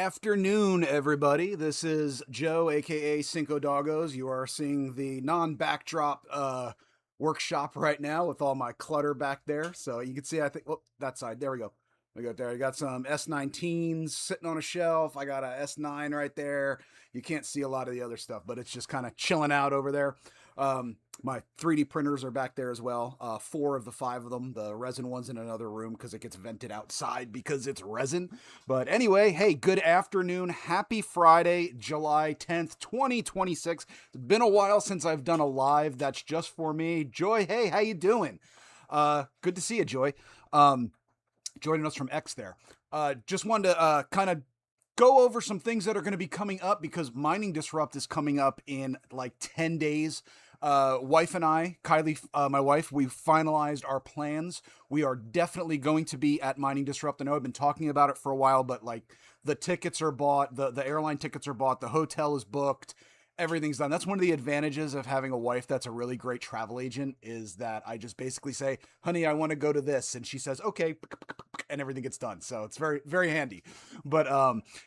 afternoon, everybody. This is Joe, aka Cinco Doggos. You are seeing the non-backdrop workshop right now with all my clutter back there. So you can see, I think, oh, that side. There we go. We got there. You got some S19s sitting on a shelf. I got a S9 right there. You can't see a lot of the other stuff, but it's just kind of chilling out over there. My 3D printers are back there as well. Four of the five of them. The resin one's in another room because it gets vented outside because it's resin. But anyway, hey, good afternoon. Happy Friday, July 10th, 2026. It's been a while since I've done a live that's just for me. Joy, hey, how you doing? Good to see you, Joy. Joining us from X there. Just wanted to kind of go over some things that are going to be coming up because Mining Disrupt is coming up in like 10 days. Wife and I, Kylie, my wife, we finalized our plans. We are definitely going to be at Mining Disrupt. I know I've been talking about it for a while, but like the tickets are bought, the airline tickets are bought, the hotel is booked, everything's done. That's one of the advantages of having a wife that's a really great travel agent is that I just basically say, honey, I want to go to this. And she says, okay, and everything gets done. So it's very, very handy. But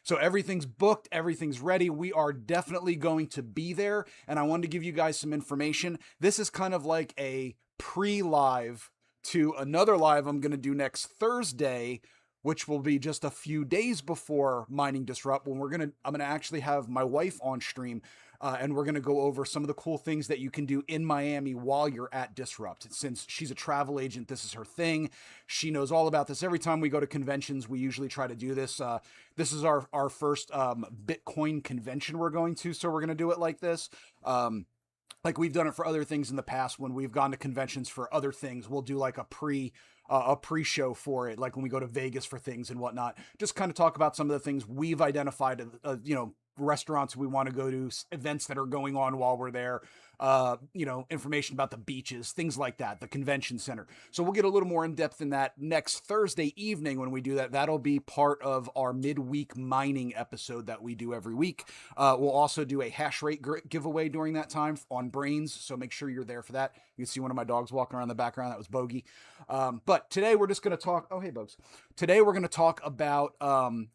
so everything's booked, everything's ready. We are definitely going to be there. And I wanted to give you guys some information. This is kind of like a pre-live to another live I'm going to do next Thursday, which will be just a few days before Mining Disrupt when I'm going to actually have my wife on stream. And we're going to go over some of the cool things that you can do in Miami while you're at Disrupt. Since she's a travel agent, this is her thing. She knows all about this. Every time we go to conventions, we usually try to do this. This is our first Bitcoin convention we're going to, so we're going to do it like this. Like we've done it for other things in the past when we've gone to conventions for other things. We'll do like a pre-show for it, like when we go to Vegas for things and whatnot. Just kind of talk about some of the things we've identified, restaurants we want to go to, events that are going on while we're there, information about the beaches, things like that, the convention center. So we'll get a little more in depth in that next Thursday evening when we do that. That'll be part of our midweek mining episode that we do every week. We'll also do a hash rate giveaway during that time on Brains. So make sure you're there for that. You can see one of my dogs walking around in the background. That was Bogey. But today we're just going to talk. Oh, hey, Bugs. Today we're going to talk about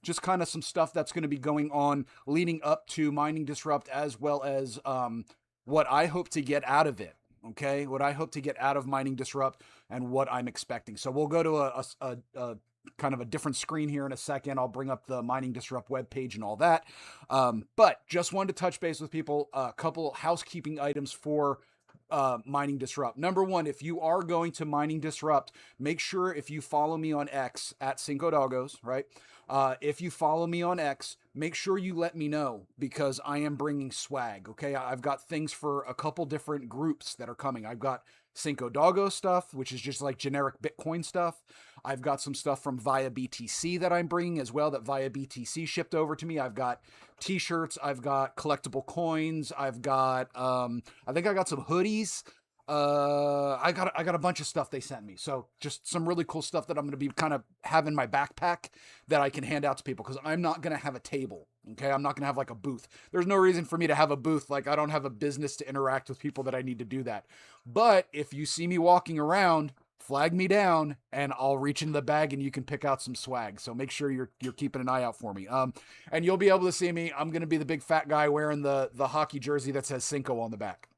just kind of some stuff that's going to be going on leading up to Mining Disrupt, as well as what I hope to get out of it. Okay, what I hope to get out of Mining Disrupt and what I'm expecting. So we'll go to a kind of a different screen here in a second. I'll bring up the Mining Disrupt webpage and all that. But just wanted to touch base with people. A couple housekeeping items for Mining Disrupt. Number one, if you are going to Mining Disrupt, make sure if you follow me on X at Cinco Doggos, right? If you follow me on X, make sure you let me know because I am bringing swag. Okay, I've got things for a couple different groups that are coming. I've got Cinco Doggos stuff, which is just like generic Bitcoin stuff. I've got some stuff from Via BTC that I'm bringing as well that Via BTC shipped over to me. I've got t-shirts. I've got collectible coins. I've got, I think I got some hoodies. I got a bunch of stuff they sent me. So just some really cool stuff that I'm going to be kind of have in my backpack that I can hand out to people because I'm not going to have a table. Okay. I'm not going to have like a booth. There's no reason for me to have a booth. Like I don't have a business to interact with people that I need to do that. But if you see me walking around, flag me down and I'll reach into the bag and you can pick out some swag. So make sure you're keeping an eye out for me. And you'll be able to see me. I'm going to be the big fat guy wearing the hockey jersey that says Cinco on the back.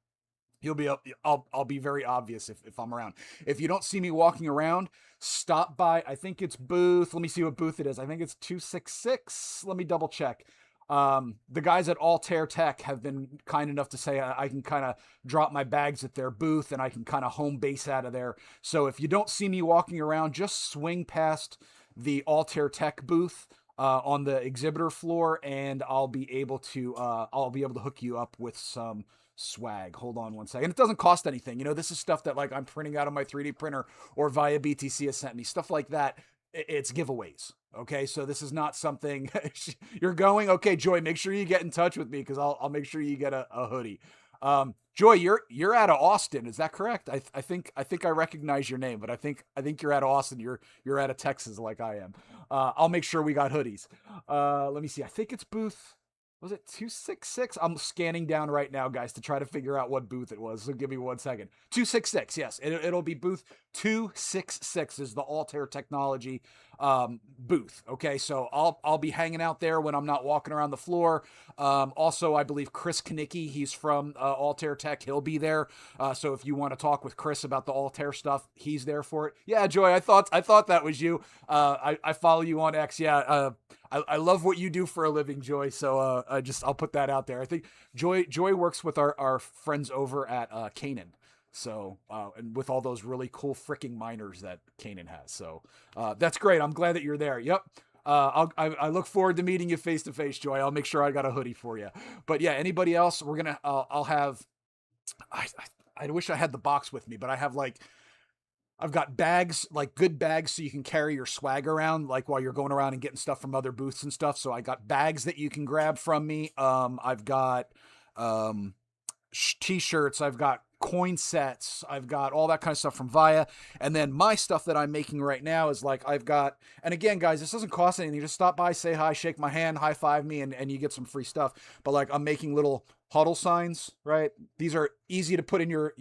I'll be very obvious if I'm around. If you don't see me walking around, stop by. I think it's booth. Let me see what booth it is. I think it's 266. Let me double check. The guys at Altair Tech have been kind enough to say I can kind of drop my bags at their booth and I can kind of home base out of there. So if you don't see me walking around, just swing past the Altair Tech booth on the exhibitor floor, and I'll be able to hook you up with some swag. Hold on one second. It doesn't cost anything. This is stuff that like I'm printing out on my 3D printer or Via BTC has sent me. Stuff like that. It's giveaways. Okay. So this is not something you're going, okay, Joy, make sure you get in touch with me because I'll make sure you get a hoodie. Joy, you're out of Austin. Is that correct? I think I recognize your name, but I think you're out of Austin. You're out of Texas like I am. I'll make sure we got hoodies. Let me see. I think it's booth. Was it 266? I'm scanning down right now, guys, to try to figure out what booth it was. So give me 1 second. 266, yes. It'll be booth 266 is the Altair Technology booth. Okay, so I'll be hanging out there when I'm not walking around the floor. Also, I believe Chris Kanicki, he's from Altair Tech. He'll be there. So if you want to talk with Chris about the Altair stuff, he's there for it. Yeah, Joy, I thought that was you. I follow you on X. Yeah, I love what you do for a living, Joy. So I'll put that out there. I think Joy works with our friends over at Canaan. So and with all those really cool freaking miners that Canaan has. So that's great. I'm glad that you're there. Yep. I look forward to meeting you face to face, Joy. I'll make sure I got a hoodie for you. But yeah, anybody else? I'll have. I wish I had the box with me, but I've got bags, like good bags, so you can carry your swag around, like while you're going around and getting stuff from other booths and stuff. So I got bags that you can grab from me. I've got t-shirts. I've got coin sets. I've got all that kind of stuff from Via. And then my stuff that I'm making right now is like I've got, and again, guys, this doesn't cost anything. You just stop by, say hi, shake my hand, high five me, and you get some free stuff. But like I'm making little huddle signs, right? These are easy to put in your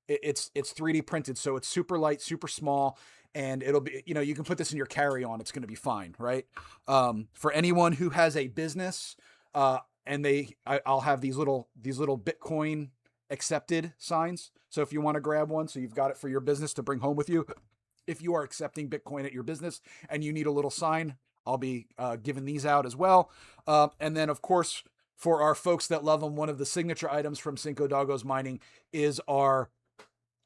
it's 3D printed, so it's super light, super small, and it'll be, you can put this in your carry-on. It's going to be fine, right? For anyone who has a business, and I'll have these little Bitcoin accepted signs. So if you want to grab one, so you've got it for your business to bring home with you. If you are accepting Bitcoin at your business and you need a little sign, I'll be giving these out as well. And then, of course, for our folks that love them, one of the signature items from Cinco Doggos Mining is our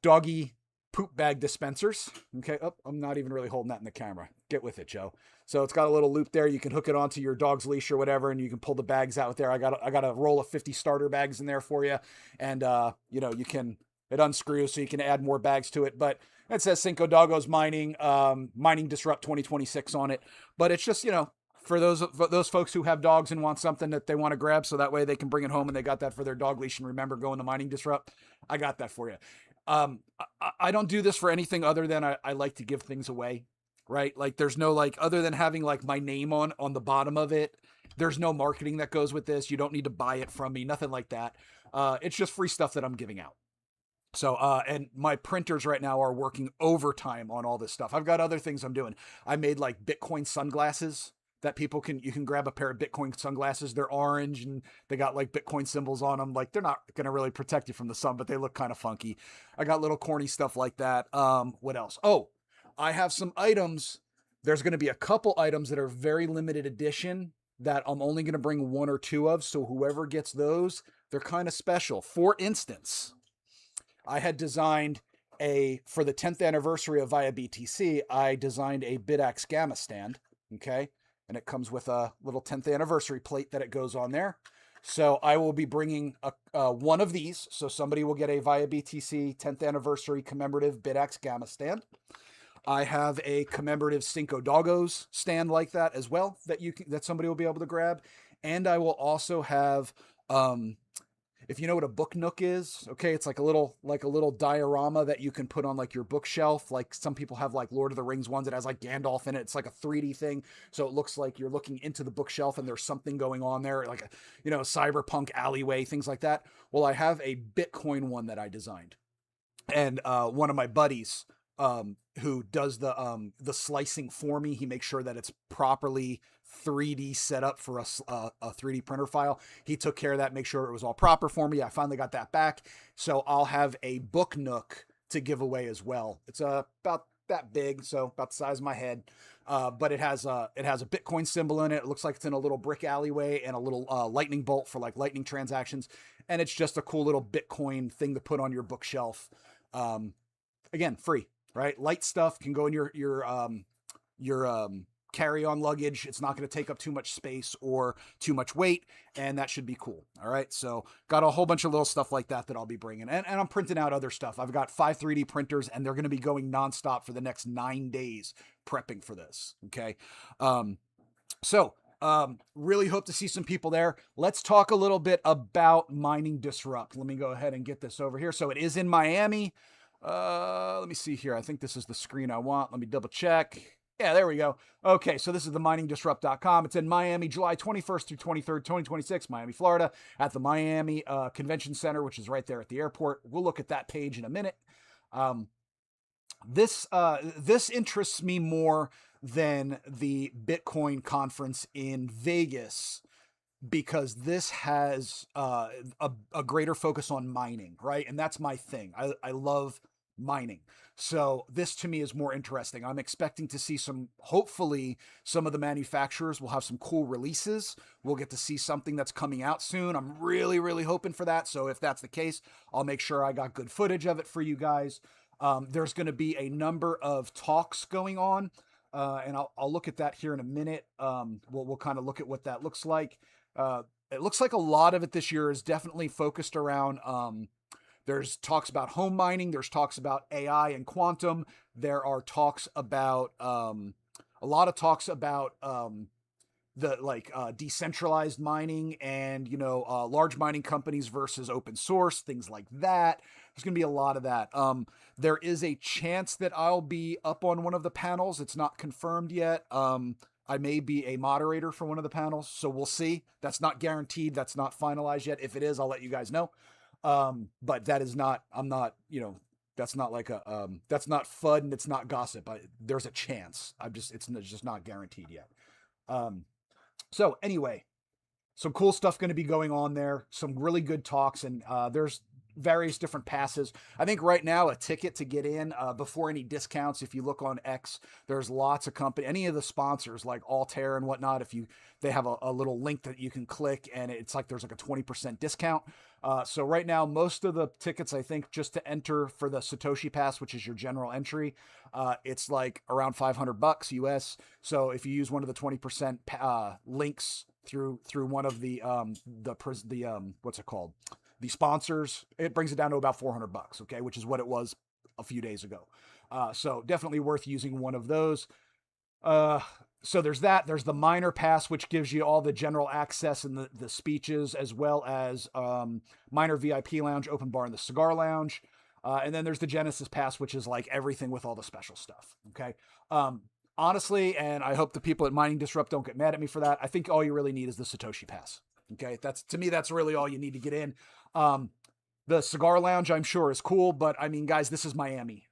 doggy poop bag dispensers. Okay. Oh, I'm not even really holding that in the camera. Get with it, Joe. So it's got a little loop there. You can hook it onto your dog's leash or whatever, and you can pull the bags out there. I got a roll of 50 starter bags in there for you. And, it unscrews so you can add more bags to it. But it says Cinco Doggos Mining, Mining Disrupt 2026 on it. But it's just, for those folks who have dogs and want something that they want to grab, so that way they can bring it home and they got that for their dog leash and remember going to Mining Disrupt. I got that for you. I don't do this for anything other than I like to give things away, right? Like there's no, like, other than having like my name on the bottom of it, there's no marketing that goes with this. You don't need to buy it from me, nothing like that. It's just free stuff that I'm giving out. So, and my printers right now are working overtime on all this stuff. I've got other things I'm doing. I made like Bitcoin sunglasses that you can grab a pair of Bitcoin sunglasses. They're orange and they got like Bitcoin symbols on them. Like they're not going to really protect you from the sun, but they look kind of funky. I got little corny stuff like that. What else? Oh, I have some items. There's going to be a couple items that are very limited edition that I'm only going to bring one or two of. So whoever gets those, they're kind of special. For instance, I had designed for the 10th anniversary of Via BTC, I designed a Bidax Gamma stand. Okay. And it comes with a little 10th anniversary plate that it goes on there. So I will be bringing one of these. So somebody will get a Via BTC 10th anniversary commemorative Bidax Gamma stand. I have a commemorative Cinco Doggos stand like that as well that somebody will be able to grab. And I will also have, if you know what a book nook is, okay, it's like a little diorama that you can put on like your bookshelf. Like some people have like Lord of the Rings ones that has like Gandalf in it. It's like a 3D thing. So it looks like you're looking into the bookshelf and there's something going on there, like a, cyberpunk alleyway, things like that. Well, I have a Bitcoin one that I designed. And one of my buddies who does the slicing for me, he makes sure that it's properly 3D set up for a 3D printer file. He took care of that, make sure it was all proper for me. I finally got that back. So I'll have a book nook to give away as well. It's about that big, so about the size of my head. But it has a Bitcoin symbol in it. It looks like it's in a little brick alleyway and a little lightning bolt for like lightning transactions. And it's just a cool little Bitcoin thing to put on your bookshelf. Again, free, right? Light stuff can go in your carry-on luggage. It's not going to take up too much space or too much weight, and that should be cool. All right, so got a whole bunch of little stuff like that I'll be bringing, and I'm printing out other stuff. I've got 5 3D printers, and they're going to be going nonstop for the next 9 days prepping for this. Okay, really hope to see some people there. Let's talk a little bit about Mining Disrupt. Let me go ahead and get this over here. So it is in Miami. Let me see here. I think this is the screen I want. Let me double check. Yeah, there we go. Okay, so this is the miningdisrupt.com. It's in Miami, July 21st through 23rd, 2026, Miami, Florida, at the Miami Convention Center, which is right there at the airport. We'll look at that page in a minute. Um, this interests me more than the Bitcoin conference in Vegas because this has a greater focus on mining, right? And that's my thing. I love mining. So this to me is more interesting. I'm expecting to see hopefully some of the manufacturers will have some cool releases. We'll get to see something that's coming out soon. I'm really, really hoping for that. So if that's the case, I'll make sure I got good footage of it for you guys. There's going to be a number of talks going on, and I'll look at that here in a minute. We'll kind of look at what that looks like. It looks like a lot of it this year is definitely focused around. There's talks about home mining. There's talks about AI and quantum. There are talks about a lot of talks about the decentralized mining and large mining companies versus open source, things like that. There's going to be a lot of that. There is a chance that I'll be up on one of the panels. It's not confirmed yet. I may be a moderator for one of the panels, so we'll see. That's not guaranteed. That's not finalized yet. If it is, I'll let you guys know. But that is not, I'm not, that's not like that's not FUD and it's not gossip. There's a chance. It's just not guaranteed yet. So anyway, some cool stuff going to be going on there. Some really good talks, and there's various different passes. I think right now a ticket to get in before any discounts. If you look on X, there's lots of any of the sponsors like Altair and whatnot. They have a little link that you can click, and it's like there's like a 20% discount. So right now, most of the tickets, I think, just to enter for the Satoshi Pass, which is your general entry, it's like around $500 US. So if you use one of the 20% links through one of the what's it called? The sponsors, it brings it down to about $400, okay, which is what it was a few days ago. So definitely worth using one of those. So there's that. There's the Miner Pass, which gives you all the general access and the speeches, as well as Miner VIP Lounge, Open Bar, and the Cigar Lounge. And then there's the Genesis Pass, which is like everything with all the special stuff. Okay. Honestly, and I hope the people at Mining Disrupt don't get mad at me for that, I think all you really need is the Satoshi Pass. Okay. To me, that's really all you need to get in. The Cigar Lounge, I'm sure, is cool, but I mean, guys, this is Miami.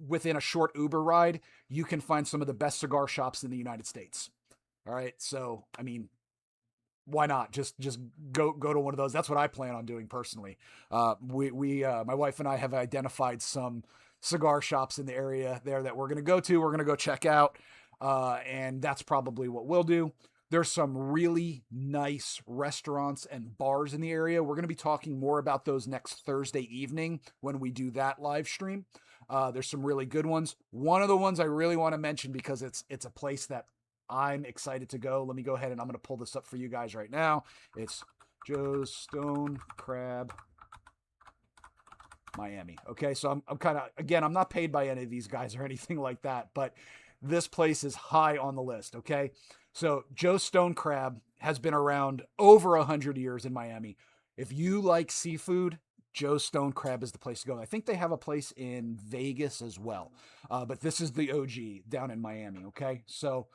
Within a short Uber ride, you can find some of the best cigar shops in the United States. All right. So, I mean, why not just go to one of those? That's what I plan on doing personally. My wife and I have identified some cigar shops in the area there that we're going to go to. We're going to go check out. And that's probably what we'll do. There's some really nice restaurants and bars in the area. We're going to be talking more about those next Thursday evening when we do that live stream. There's some really good ones. One of the ones I really want to mention because it's a place that I'm excited to go. Let me go ahead and I'm going to pull this up for you guys right now. It's Joe's Stone Crab Miami. Okay, so I'm kind of, again, I'm not paid by any of these guys or anything like that, but this place is high on the list, okay? So Joe's Stone Crab has been around over 100 years in Miami. If you like seafood, Joe's Stone Crab is the place to go. I think they have a place in Vegas as well, but this is the OG down in Miami, okay? So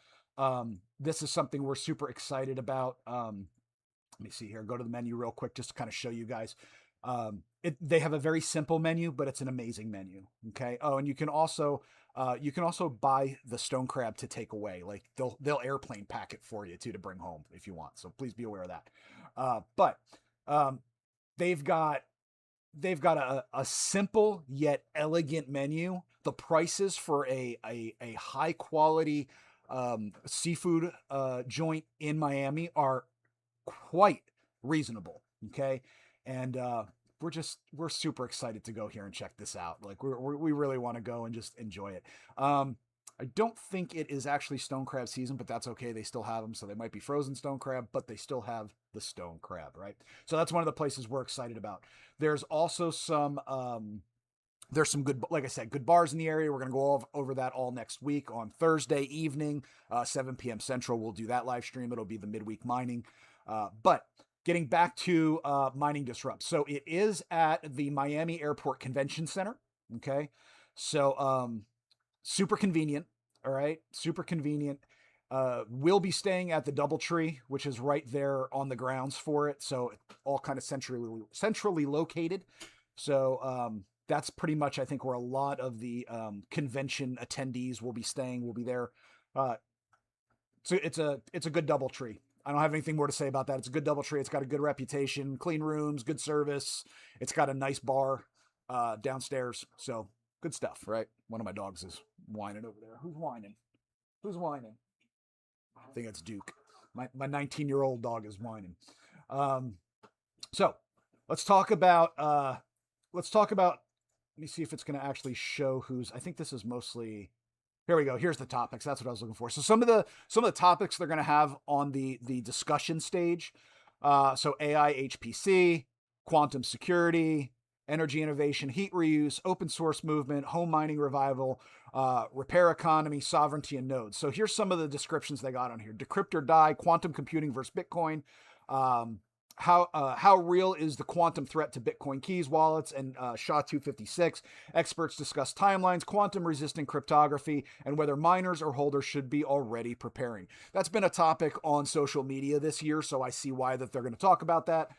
this is something we're super excited about. Let me see here. Go to the menu real quick just to kind of show you guys. They have a very simple menu, but it's an amazing menu, okay? Oh, and you can also buy the stone crab to take away. Like they'll airplane pack it for you too to bring home if you want. So please be aware of that. But they've got a simple yet elegant menu. The prices for a high quality seafood joint in Miami are quite reasonable. Okay. And we're super excited to go here and check this out. Like we really want to go and just enjoy it. I don't think it is actually stone crab season, but that's okay. They still have them. So they might be frozen stone crab, but they still have the stone crab, right? So that's one of the places we're excited about. There's also there's some good, like I said, good bars in the area. We're going to go over that all next week on Thursday evening, 7 p.m. Central. We'll do that live stream. It'll be the midweek mining. But getting back to Mining Disrupt. So it is at the Miami Airport Convention Center. Okay. So super convenient. All right. Super convenient. We'll be staying at the DoubleTree, which is right there on the grounds for it. So all kind of centrally located. So that's pretty much, I think, where a lot of the convention attendees will be staying. Will be there. Uh, so it's a good DoubleTree. I don't have anything more to say about that. It's a good DoubleTree. It's got a good reputation, clean rooms, good service. It's got a nice bar downstairs. So good stuff, right? One of my dogs is whining over there. Who's whining? Who's whining? I think it's Duke. My 19-year-old dog is whining. Um, so let's talk about let me see if it's going to actually show who's. I think this is mostly. Here we go. Here's the topics. That's what I was looking for. So some of the topics they're going to have on the discussion stage. So AI, HPC, quantum security, energy innovation, heat reuse, open source movement, home mining revival, repair economy, sovereignty, and nodes. So here's some of the descriptions they got on here: decrypt or die, quantum computing versus Bitcoin. How real is the quantum threat to Bitcoin keys, wallets, and SHA-256? Experts discuss timelines, quantum-resistant cryptography, and whether miners or holders should be already preparing. That's been a topic on social media this year, so I see why that they're going to talk about that.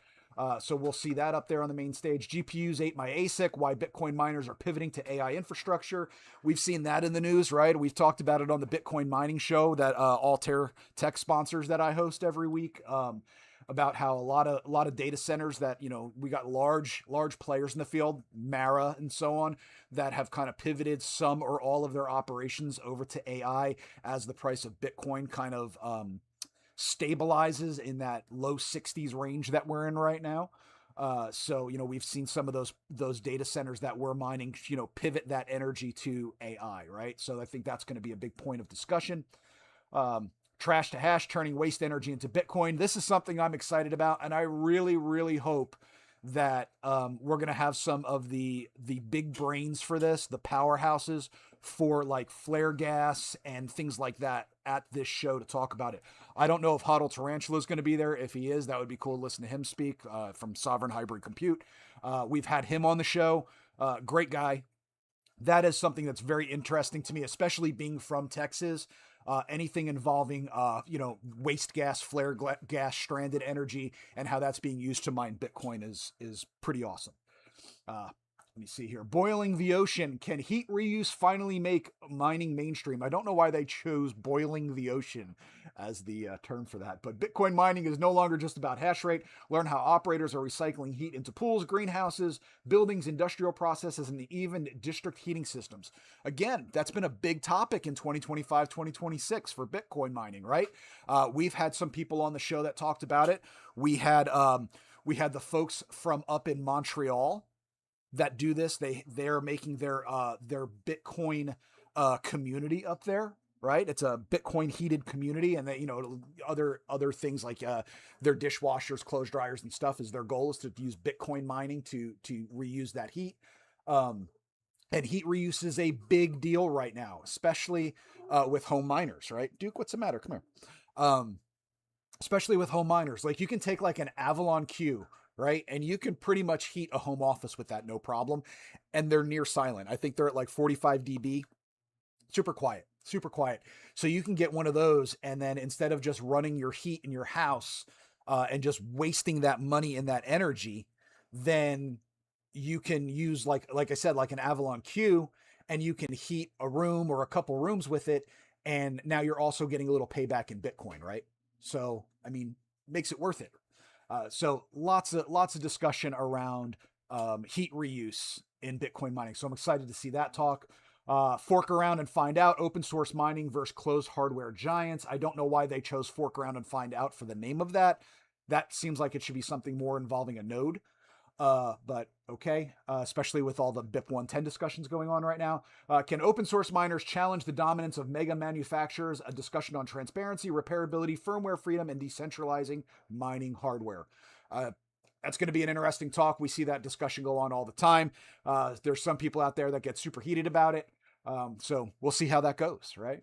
So we'll see that up there on the main stage. GPUs ate my ASIC, why Bitcoin miners are pivoting to AI infrastructure. We've seen that in the news, right? We've talked about it on the Bitcoin mining show that Altair Tech sponsors that I host every week. About how a lot of data centers that, we got large players in the field, Mara and so on, that have kind of pivoted some or all of their operations over to AI as the price of Bitcoin kind of stabilizes in that low 60s range that we're in right now. So we've seen some of those data centers that we're mining, pivot that energy to AI, right? So I think that's going to be a big point of discussion. Trash to hash, turning waste energy into Bitcoin. This is something I'm excited about, and I really, really hope that we're going to have some of the big brains for this, the powerhouses for like flare gas and things like that at this show to talk about it. I don't know if Hodl Tarantula is going to be there. If he is, that would be cool to listen to him speak from Sovereign Hybrid Compute. We've had him on the show. Great guy. That is something that's very interesting to me, especially being from Texas. Anything involving, waste gas, flare gas, stranded energy, and how that's being used to mine Bitcoin is pretty awesome. Let me see here. Boiling the ocean. Can heat reuse finally make mining mainstream? I don't know why they chose boiling the ocean as the term for that, but Bitcoin mining is no longer just about hash rate. Learn how operators are recycling heat into pools, greenhouses, buildings, industrial processes, and even district heating systems. Again, that's been a big topic in 2025, 2026 for Bitcoin mining, right? We've had some people on the show that talked about it. We had the folks from up in Montreal that do this. They're making their Bitcoin community up there, right? It's a Bitcoin heated community, and they, other things like their dishwashers, clothes dryers, and stuff is their goal is to use Bitcoin mining to reuse that heat. And heat reuse is a big deal right now, especially with home miners, right? Duke, what's the matter? Come here. Especially with home miners, like you can take like an Avalon Q, right? And you can pretty much heat a home office with that, no problem. And they're near silent. I think they're at like 45 dB, super quiet. So you can get one of those. And then instead of just running your heat in your house and just wasting that money and that energy, then you can use like I said, like an Avalon Q, and you can heat a room or a couple rooms with it. And now you're also getting a little payback in Bitcoin, right? So, I mean, makes it worth it. So lots of discussion around heat reuse in Bitcoin mining. So I'm excited to see that talk. Fork around and find out, open source mining versus closed hardware giants. I don't know why they chose fork around and find out for the name of that. That seems like it should be something more involving a node. But okay, especially with all the BIP 110 discussions going on right now. Can open source miners challenge the dominance of mega manufacturers? A discussion on transparency, repairability, firmware freedom, and decentralizing mining hardware. That's going to be an interesting talk. We see that discussion go on all the time. There's some people out there that get super heated about it. So we'll see how that goes, right?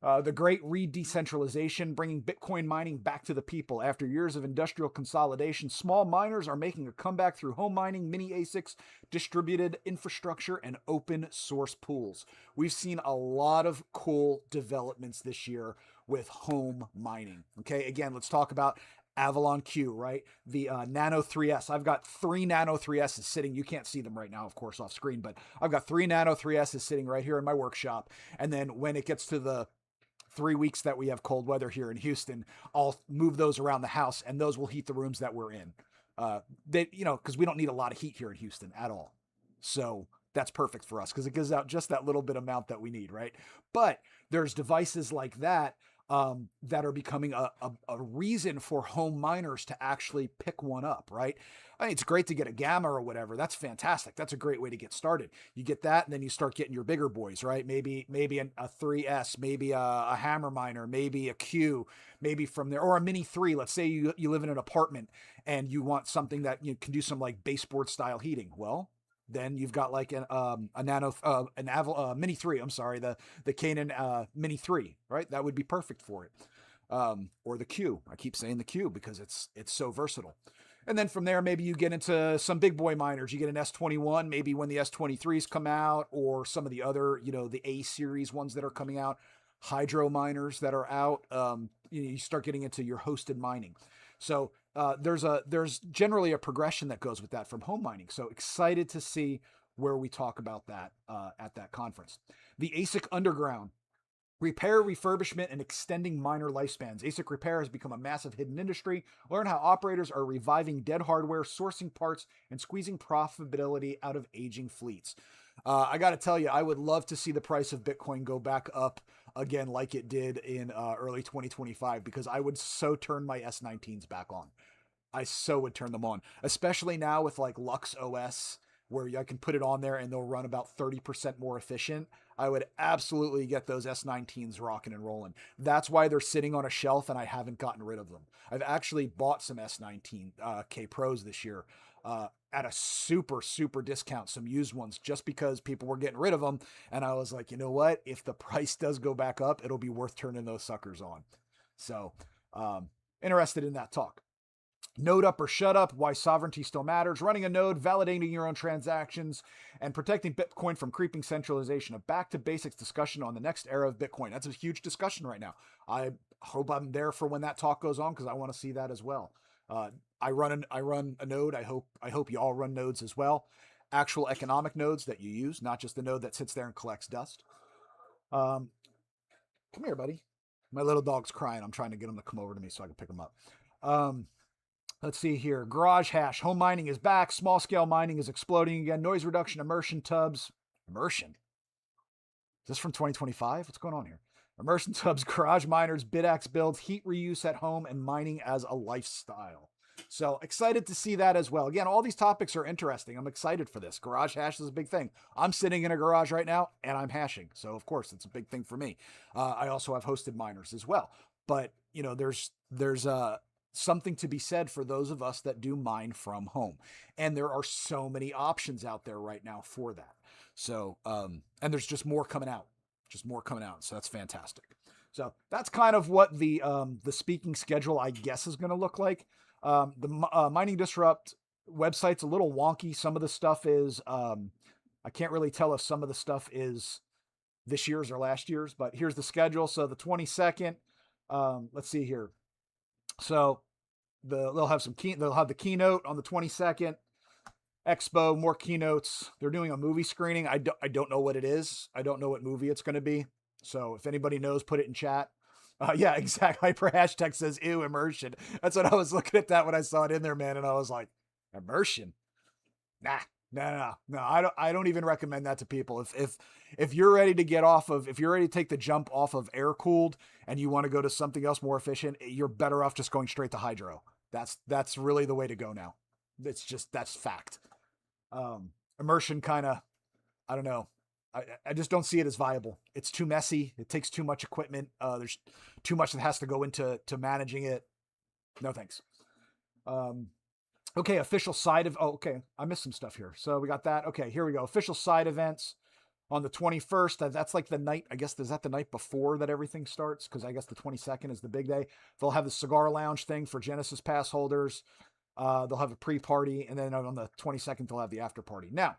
The great re-decentralization, bringing Bitcoin mining back to the people. After years of industrial consolidation, small miners are making a comeback through home mining, mini ASICs, distributed infrastructure, and open source pools. We've seen a lot of cool developments this year with home mining. Okay, again, let's talk about Avalon Q, right? The Nano 3S. I've got 3 Nano 3Ss sitting. You can't see them right now, of course, off screen, but I've got 3 Nano 3Ss sitting right here in my workshop. And then when it gets to the 3 weeks that we have cold weather here in Houston, I'll move those around the house, and those will heat the rooms that we're in. Because we don't need a lot of heat here in Houston at all. So that's perfect for us because it gives out just that little bit amount that we need, right? But there's devices like that that are becoming a reason for home miners to actually pick one up, right? I mean, it's great to get a Gamma or whatever. That's fantastic. That's a great way to get started. You get that, and then you start getting your bigger boys, right? Maybe a 3S, maybe a Hammer Miner, maybe a Q, maybe from there, or a Mini 3. Let's say you live in an apartment and you want something that you can do some like baseboard style heating. Well, then you've got like a nano, Mini 3. I'm sorry, the Canon Mini 3, right? That would be perfect for it. Or the Q. I keep saying the Q because it's so versatile. And then from there, maybe you get into some big boy miners. You get an S21, maybe when the S23s come out, or some of the other, the A series ones that are coming out, hydro miners that are out. You start getting into your hosted mining. So there's generally a progression that goes with that from home mining. So excited to see where we talk about that at that conference. The ASIC Underground. Repair, refurbishment, and extending miner lifespans. ASIC repair has become a massive hidden industry. Learn how operators are reviving dead hardware, sourcing parts, and squeezing profitability out of aging fleets. I got to tell you, I would love to see the price of Bitcoin go back up again like it did in early 2025 because I would so turn my S19s back on. I so would turn them on, especially now with like Lux OS, where I can put it on there and they'll run about 30% more efficient. I would absolutely get those S19s rocking and rolling. That's why they're sitting on a shelf and I haven't gotten rid of them. I've actually bought some S19 K Pros this year at a super, super discount, some used ones, just because people were getting rid of them. And I was like, you know what? If the price does go back up, it'll be worth turning those suckers on. So interested in that talk. Node up or shut up, why sovereignty still matters, running a node, validating your own transactions, and protecting Bitcoin from creeping centralization. A back to basics discussion on the next era of Bitcoin. That's a huge discussion right now. I hope I'm there for when that talk goes on because I want to see that as well. I run a node. I hope you all run nodes as well. Actual economic nodes that you use, not just the node that sits there and collects dust. Come here, buddy. My little dog's crying. I'm trying to get him to come over to me so I can pick him up. Let's see here. Garage hash. Home mining is back. Small scale mining is exploding again. Noise reduction, immersion tubs. Immersion? Is this from 2025? What's going on here? Immersion tubs, garage miners, bidax builds, heat reuse at home, and mining as a lifestyle. So excited to see that as well. Again, all these topics are interesting. I'm excited for this. Garage hash is a big thing. I'm sitting in a garage right now and I'm hashing. So of course it's a big thing for me. I also have hosted miners as well. But there's something to be said for those of us that do mine from home. And there are so many options out there right now for that. So, and there's just more coming out. So that's fantastic. So that's kind of what the speaking schedule, I guess, is going to look like. The Mining Disrupt website's a little wonky. Some of the stuff is, I can't really tell if some of the stuff is this year's or last year's, but here's the schedule. So the 22nd, let's see here. So they'll have the keynote on the 22nd. Expo, more keynotes. They're doing a movie screening. I don't know what it is. I don't know what movie it's going to be. So if anybody knows, put it in chat. Yeah, exactly. Hyper hashtag says ew, immersion. That's what I was looking at that when I saw it in there, man. And I was like, immersion? Nah. No. I don't even recommend that to people. If you're ready to if you're ready to take the jump off of air cooled and you want to go to something else more efficient, you're better off just going straight to hydro. That's really the way to go now. That's fact. Immersion kind of, I don't know. I just don't see it as viable. It's too messy. It takes too much equipment. There's too much that has to go into managing it. No thanks. Okay, official side of, okay, I missed some stuff here. So we got that. Okay, here we go. Official side events. On the 21st, that's like the night, I guess, is that the night before that everything starts? Because I guess the 22nd is the big day. They'll have the cigar lounge thing for Genesis pass holders. They'll have a pre-party, and then on the 22nd, they'll have the after party. Now,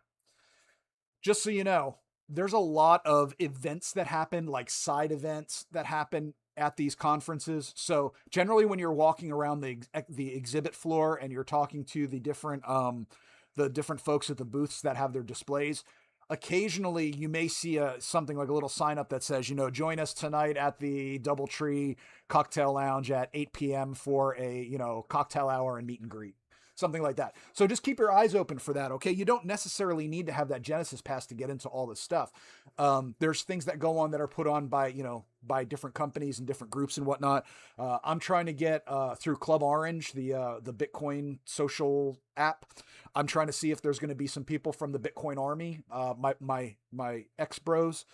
just so you know, there's a lot of events that happen, like side events that happen at these conferences. So generally, when you're walking around the exhibit floor and you're talking to the different folks at the booths that have their displays, occasionally you may see something like a little sign up that says, join us tonight at the DoubleTree Cocktail Lounge at 8 p.m. for a cocktail hour and meet and greet, something like that. So just keep your eyes open for that. Okay, you don't necessarily need to have that Genesis pass to get into all this stuff. There's things that go on that are put on by different companies and different groups and whatnot. I'm trying to get through Club Orange, the Bitcoin social app. I'm trying to see if there's going to be some people from the Bitcoin Army, my ex bros.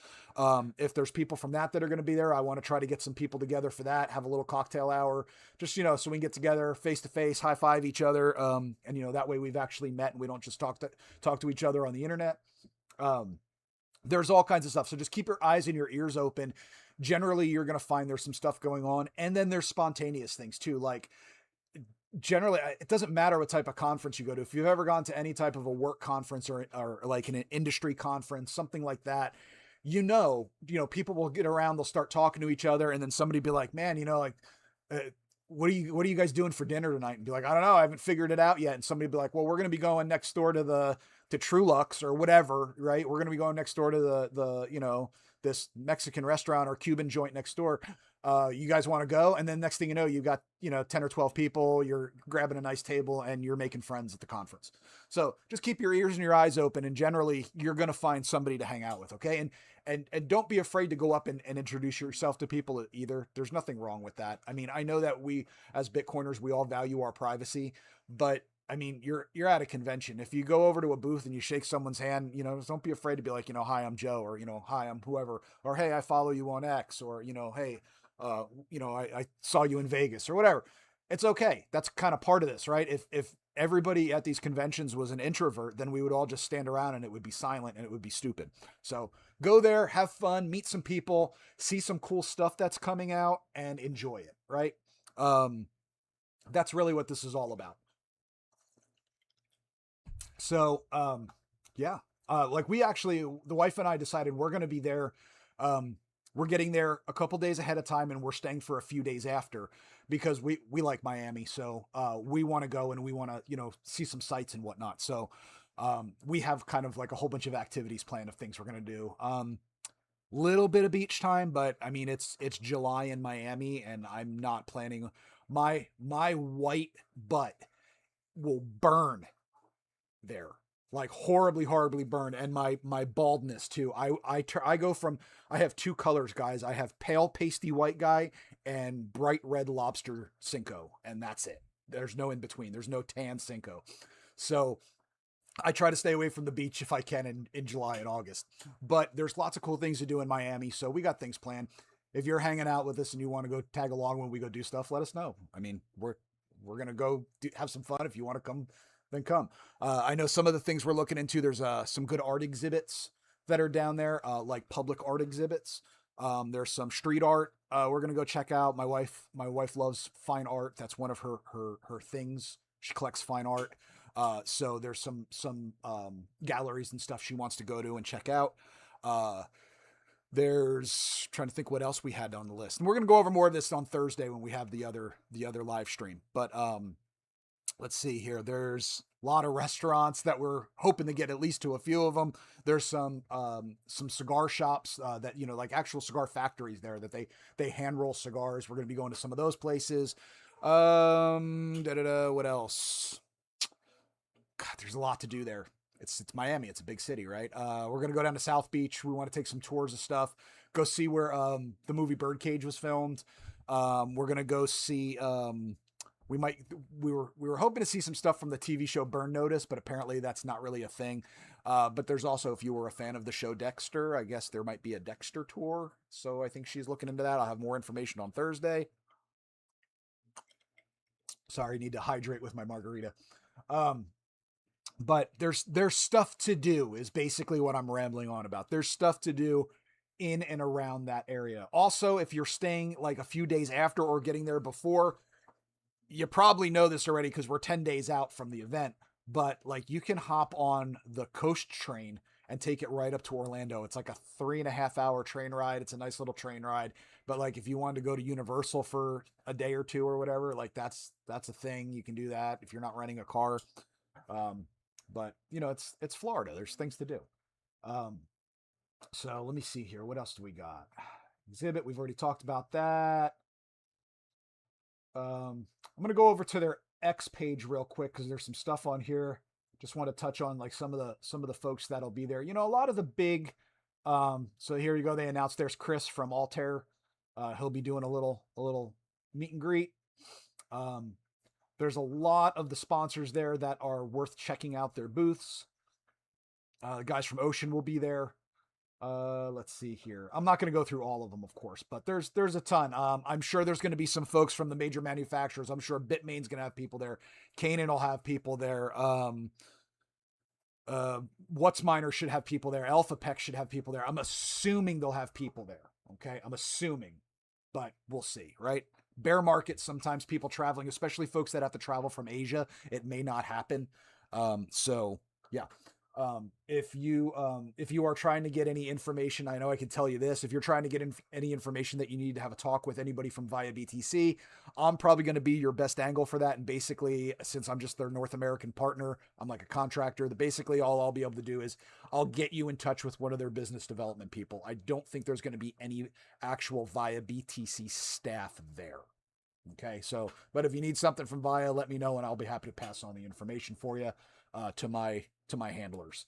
If there's people from that are going to be there, I want to try to get some people together for that. Have a little cocktail hour, just so we can get together face to face, high five each other, and that way we've actually met and we don't just talk to each other on the internet. There's all kinds of stuff, so just keep your eyes and your ears open. Generally, you're going to find there's some stuff going on, and then there's spontaneous things too, like. Generally, it doesn't matter what type of conference you go to. If you've ever gone to any type of a work conference or like an industry conference, something like that, people will get around, they'll start talking to each other, and then somebody be like, man, what are you guys doing for dinner tonight? And be like, I don't know, I haven't figured it out yet. And somebody be like, well, we're going to be going next door to Trulux or whatever, right? We're going to be going next door to this Mexican restaurant or Cuban joint next door. You guys want to go? And then next thing you know, you've got, 10 or 12 people, you're grabbing a nice table and you're making friends at the conference. So just keep your ears and your eyes open, and generally you're going to find somebody to hang out with. Okay. And don't be afraid to go up and introduce yourself to people either. There's nothing wrong with that. I mean, I know that we, as Bitcoiners, we all value our privacy, but I mean, you're at a convention. If you go over to a booth and you shake someone's hand, don't be afraid to be like, hi, I'm Joe, or, hi, I'm whoever, or, hey, I follow you on X, or, hey, I saw you in Vegas or whatever. It's okay. That's kind of part of this, right? If everybody at these conventions was an introvert, then we would all just stand around and it would be silent and it would be stupid. So go there, have fun, meet some people, see some cool stuff that's coming out, and enjoy it, right? That's really what this is all about. So, yeah, like the wife and I decided we're going to be there. We're getting there a couple days ahead of time, and we're staying for a few days after, because we like Miami. So, we want to go and we want to, see some sights and whatnot. So, we have kind of like a whole bunch of activities planned of things we're going to do. Little bit of beach time, but I mean, it's July in Miami, and I'm not planning. My white butt will burn there, like horribly burned, and my baldness too. I go from, I have two colors, guys. I have pale pasty white guy and bright red lobster Cinco, and that's it. There's no in between. There's no tan Cinco. So I try to stay away from the beach if I can in July and August. But there's lots of cool things to do in Miami, so we got things planned. If you're hanging out with us and you want to go tag along when we go do stuff, let us know. I mean, we're gonna go have some fun. If you want to come, then come. I know some of the things we're looking into. There's some good art exhibits that are down there, like public art exhibits. There's some street art we're gonna go check out. My wife loves fine art. That's one of her things. She collects fine art. So there's some galleries and stuff she wants to go to and check out. There's trying to think what else we had on the list, and we're gonna go over more of this on Thursday when we have the other live stream. But let's see here. There's a lot of restaurants that we're hoping to get at least to a few of them. There's some cigar shops that, like actual cigar factories there that they hand roll cigars. We're going to be going to some of those places. What else? God, there's a lot to do there. It's Miami. It's a big city, right? We're going to go down to South Beach. We want to take some tours of stuff. Go see where the movie Birdcage was filmed. We're going to go see we were hoping to see some stuff from the TV show Burn Notice, but apparently that's not really a thing. But there's also, if you were a fan of the show Dexter, I guess there might be a Dexter tour. So I think she's looking into that. I'll have more information on Thursday. Sorry, need to hydrate with my margarita. But there's stuff to do is basically what I'm rambling on about. There's stuff to do in and around that area. Also, if you're staying like a few days after or getting there before, you probably know this already because we're 10 days out from the event, but like you can hop on the coast train and take it right up to Orlando. It's like a 3.5 hour train ride. It's a nice little train ride. But like if you wanted to go to Universal for a day or two or whatever, like that's a thing. You can do that if you're not renting a car. Um, but you know, it's Florida. There's things to do. Um, so let me see here. What else do we got? Exhibit. We've already talked about that. I'm gonna go over to their X page real quick because there's some stuff on here. Just want to touch on like some of the folks that'll be there. You know, a lot of the big. So here you go. They announced there's Chris from Altair. He'll be doing a little meet and greet. Um, there's a lot of the sponsors there that are worth checking out their booths. The guys from Ocean will be there. Let's see here. I'm not going to go through all of them, of course, but there's a ton. I'm sure there's going to be some folks from the major manufacturers. I'm sure Bitmain's going to have people there. Kanan will have people there. What's Miner should have people there. AlphaPec should have people there. I'm assuming they'll have people there. Okay, I'm assuming, but we'll see. Right? Bear market. Sometimes people traveling, especially folks that have to travel from Asia, it may not happen. So yeah. If you are trying to get any information, I know I can tell you this. If you're trying to get any information that you need to have a talk with anybody from Via BTC, I'm probably going to be your best angle for that. And basically, since I'm just their North American partner, I'm like a contractor. Basically all I'll be able to do is I'll get you in touch with one of their business development people. I don't think there's going to be any actual Via BTC staff there. Okay, so but if you need something from Via, let me know and I'll be happy to pass on the information for you to my handlers.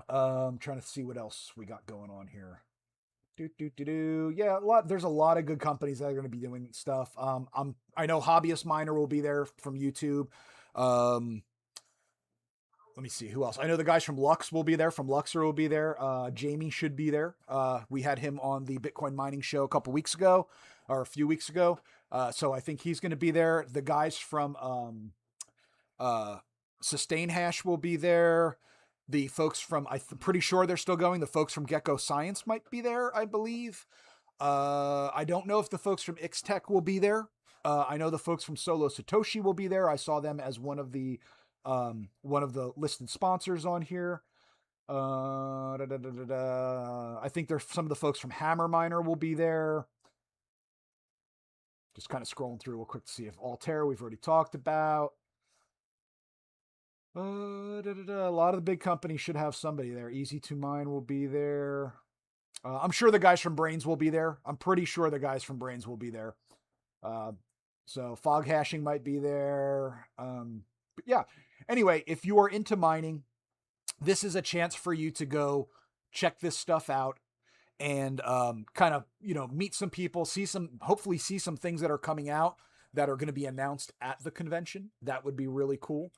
Trying to see what else we got going on here. Yeah, there's a lot of good companies that are going to be doing stuff. I know Hobbyist Miner will be there from YouTube. Um, let me see who else. I know the guys from Lux will be there. From Luxor will be there. Jamie should be there. We had him on the Bitcoin mining show a couple weeks ago, or a few weeks ago. So I think he's going to be there. The guys from Sustain Hash will be there. The folks from, I'm pretty sure they're still going. The folks from Gecko Science might be there, I believe. I don't know if the folks from Xtech will be there. I know the folks from Solo Satoshi will be there. I saw them as one of the listed sponsors on here. I think there's some of the folks from Hammer Miner will be there. Just kind of scrolling through real quick to see if Altair we've already talked about. A lot of the big companies should have somebody there. Easy to Mine will be there. I'm sure the guys from Brains will be there. I'm pretty sure the guys from Brains will be there. So Fog Hashing might be there. But yeah. Anyway, if you are into mining, this is a chance for you to go check this stuff out and kind of, meet some people, hopefully see some things that are coming out that are going to be announced at the convention. That would be really cool.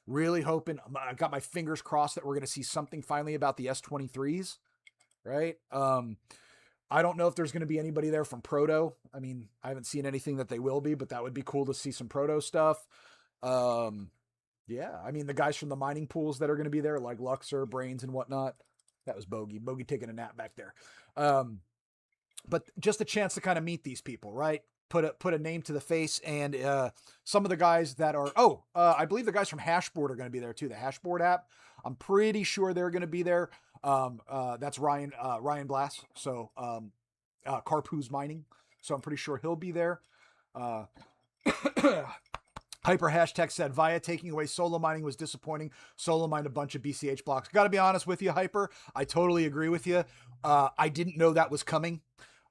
Really hoping, I got my fingers crossed that we're going to see something finally about the S23s, right? I don't know if there's going to be anybody there from Proto. I mean, I haven't seen anything that they will be, but that would be cool to see some Proto stuff. Yeah, I mean, the guys from the mining pools that are going to be there, like Luxor, Brains, and whatnot. That was Bogey taking a nap back there. But just a chance to kind of meet these people, right? Put a name to the face, and some of the guys that are I believe the guys from Hashboard are going to be there too. The Hashboard app, I'm pretty sure they're going to be there. That's Ryan Blass, so Carpoo's Mining, so I'm pretty sure he'll be there. Hyper Hashtag said Via taking away solo mining was disappointing. Solo mined a bunch of BCH blocks. Got to be honest with you, Hyper. I totally agree with you. I didn't know that was coming.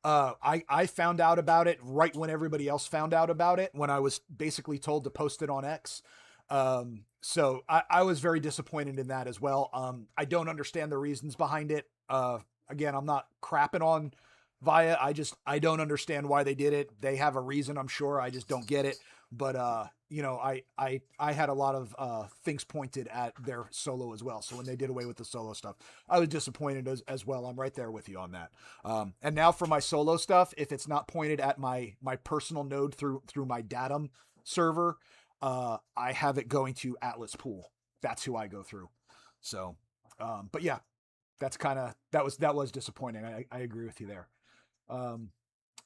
I found out about it right when everybody else found out about it, when I was basically told to post it on X. So I was very disappointed in that as well. I don't understand the reasons behind it. Again, I'm not crapping on Via. I don't understand why they did it. They have a reason, I'm sure. I just don't get it. But, I had a lot of things pointed at their solo as well. So when they did away with the solo stuff, I was disappointed as well. I'm right there with you on that. And now for my solo stuff, if it's not pointed at my personal node through my Datum server, I have it going to Atlas Pool. That's who I go through. So, but yeah, that was disappointing. I agree with you there. Let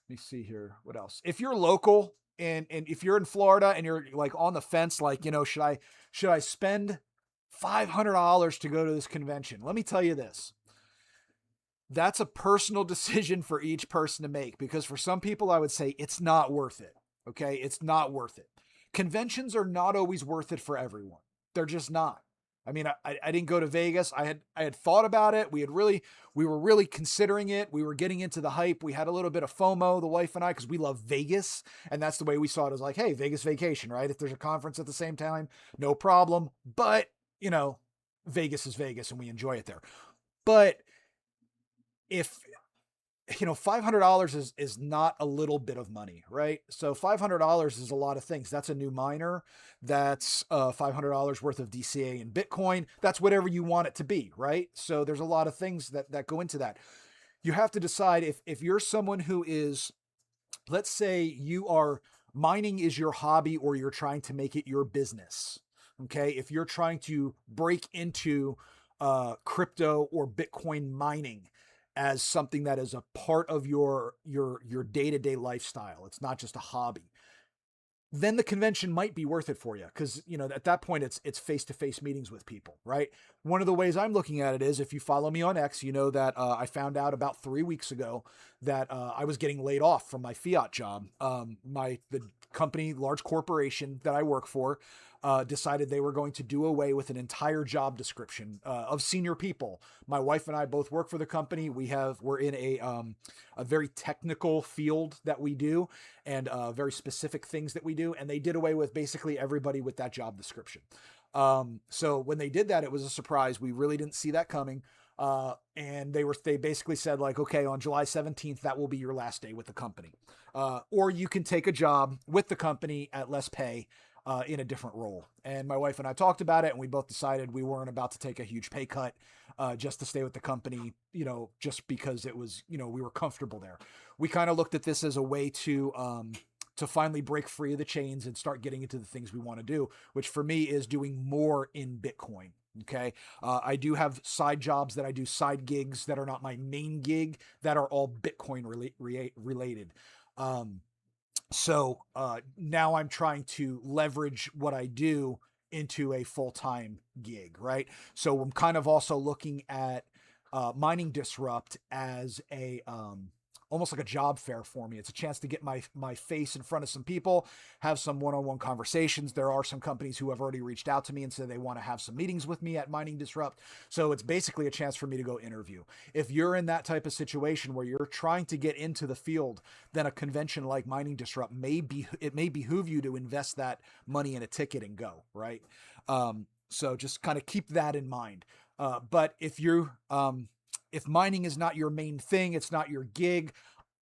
me see here. What else? If you're local and if you're in Florida and you're like on the fence, like, should I spend $500 to go to this convention? Let me tell you this. That's a personal decision for each person to make, because for some people, I would say it's not worth it. Okay. It's not worth it. Conventions are not always worth it for everyone. They're just not. I mean, I didn't go to Vegas. I had thought about it. We were really considering it. We were getting into the hype. We had a little bit of FOMO, the wife and I, because we love Vegas. And that's the way we saw it, as like, hey, Vegas vacation, right? If there's a conference at the same time, no problem. But, Vegas is Vegas and we enjoy it there. But if $500 is not a little bit of money, right? So $500 is a lot of things. That's a new miner. That's $500 worth of DCA in Bitcoin. That's whatever you want it to be, right? So there's a lot of things that go into that. You have to decide if you're someone who is, let's say you are mining is your hobby, or you're trying to make it your business. Okay. If you're trying to break into crypto or Bitcoin mining as something that is a part of your day-to-day lifestyle, it's not just a hobby, then the convention might be worth it for you, because at that point it's face-to-face meetings with people, right? One of the ways I'm looking at it is, if you follow me on X, you know that I found out about 3 weeks ago that I was getting laid off from my fiat job. The company, large corporation that I work for, decided they were going to do away with an entire job description of senior people. My wife and I both work for the company. We're in a very technical field that we do, and very specific things that we do. And they did away with basically everybody with that job description. So when they did that, it was a surprise. We really didn't see that coming. And they basically said, like, okay, on July 17th, that will be your last day with the company. Or you can take a job with the company at less pay, in a different role. And my wife and I talked about it, and we both decided we weren't about to take a huge pay cut, just to stay with the company, just because it was, we were comfortable there. We kind of looked at this as a way to finally break free of the chains and start getting into the things we want to do, which for me is doing more in Bitcoin. Okay. I do have side jobs that I do, side gigs that are not my main gig, that are all Bitcoin related. So now I'm trying to leverage what I do into a full-time gig, right? So I'm kind of also looking at Mining Disrupt as a almost like a job fair for me. It's a chance to get my face in front of some people, have some one-on-one conversations. There are some companies who have already reached out to me and said they want to have some meetings with me at Mining Disrupt. So it's basically a chance for me to go interview. If you're in that type of situation where you're trying to get into the field, then a convention like Mining Disrupt may behoove you to invest that money in a ticket and go, right? So just kind of keep that in mind. But if mining is not your main thing, it's not your gig,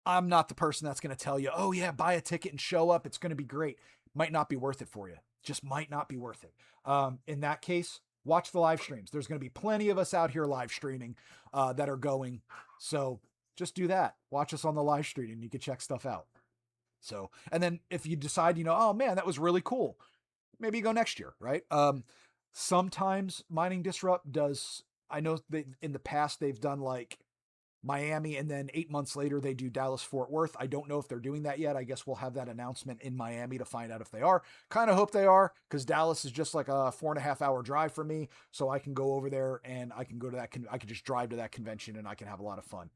I'm not the person that's going to tell you, oh yeah, buy a ticket and show up, it's going to be great. Might not be worth it for you. Just might not be worth it. In that case, watch the live streams. There's going to be plenty of us out here live streaming that are going. So just do that. Watch us on the live stream and you can check stuff out. So, and then if you decide, oh man, that was really cool, maybe you go next year, right? Sometimes Mining Disrupt does, I know in the past they've done like Miami, and then 8 months later they do Dallas Fort Worth. I don't know if they're doing that yet. I guess we'll have that announcement in Miami to find out if they are. Kind of hope they are, because Dallas is just like a 4.5 hour drive for me. So I can go over there and I can go to I can just drive to that convention and I can have a lot of fun.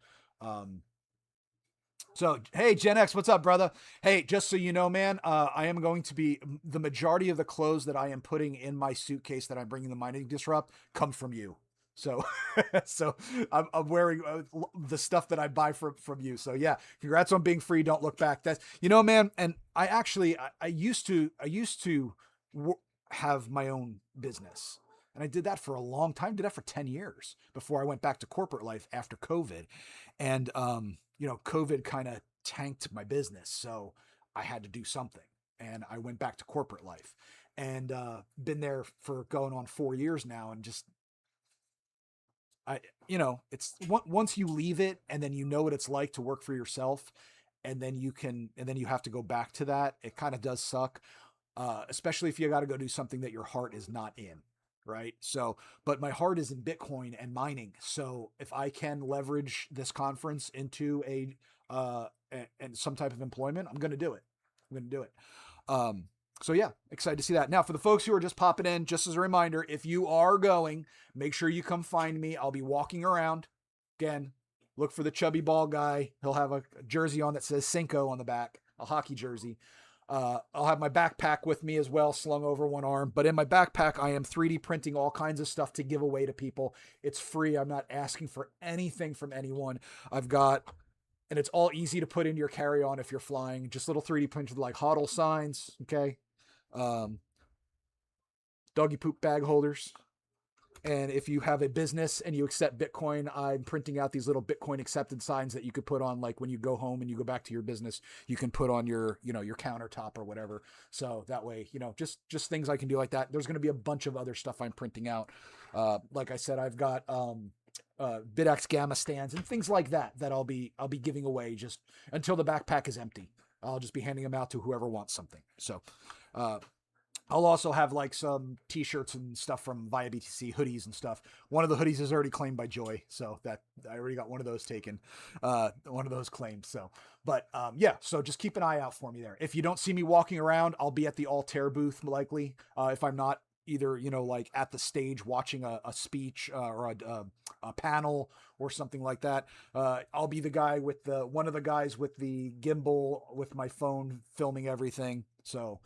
So, hey, Gen X, what's up, brother? Hey, just so you know, man, I am going to be, the majority of the clothes that I am putting in my suitcase that I'm bringing the Mining Disrupt come from you. So, so I'm wearing the stuff that I buy from you. So yeah, congrats on being free. Don't look back. That's, man. And I used to have my own business, and I did that for a long time. Did that for 10 years before I went back to corporate life after COVID. And, COVID kind of tanked my business. So I had to do something, and I went back to corporate life, and been there for going on 4 years now. And just, it's once you leave it and then what it's like to work for yourself, and then you have to go back to that. It kind of does suck. especially if you got to go do something that your heart is not in. Right. So, but my heart is in Bitcoin and mining. So if I can leverage this conference into and some type of employment, I'm going to do it. I'm going to do it. So yeah, excited to see that. Now, for the folks who are just popping in, just as a reminder, if you are going, make sure you come find me. I'll be walking around. Again, look for the chubby bald guy. He'll have a jersey on that says Cinco on the back, a hockey jersey. I'll have my backpack with me as well, slung over one arm. But in my backpack, I am 3D printing all kinds of stuff to give away to people. It's free. I'm not asking for anything from anyone. I've got, and it's all easy to put in your carry-on if you're flying. Just little 3D printed like HODL signs, okay? Doggy poop bag holders. And if you have a business and you accept Bitcoin, I'm printing out these little Bitcoin accepted signs that you could put on, like when you go home and you go back to your business, you can put on your, your countertop or whatever. So that way, just things I can do like that. There's going to be a bunch of other stuff I'm printing out. Like I said, I've got BitX Gamma stands and things like that I'll be giving away just until the backpack is empty. I'll just be handing them out to whoever wants something. So, I'll also have like some t-shirts and stuff from Via BTC, hoodies and stuff. One of the hoodies is already claimed by Joy. So that I already got one of those taken, one of those claimed. So, but yeah, so just keep an eye out for me there. If you don't see me walking around, I'll be at the Altair booth likely. If I'm not either, like at the stage watching a speech or a panel or something like that. I'll be the guy with one of the guys with the gimbal with my phone filming everything. So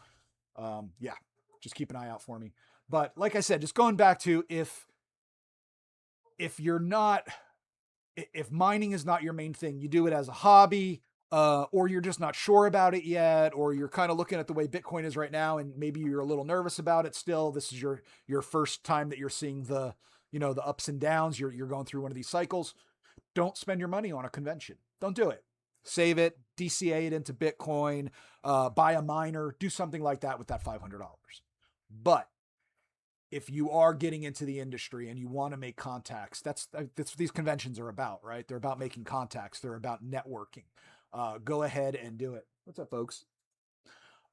yeah, just keep an eye out for me. But like I said, just going back to if mining is not your main thing, you do it as a hobby, or you're just not sure about it yet, or you're kind of looking at the way Bitcoin is right now and maybe you're a little nervous about it still. This is your first time that you're seeing the ups and downs. You're going through one of these cycles. Don't spend your money on a convention. Don't do it. Save it, DCA it into Bitcoin, buy a miner, do something like that with that $500. But if you are getting into the industry and you want to make contacts, that's what these conventions are about, right? They're about making contacts. They're about networking. Go ahead and do it. What's up, folks?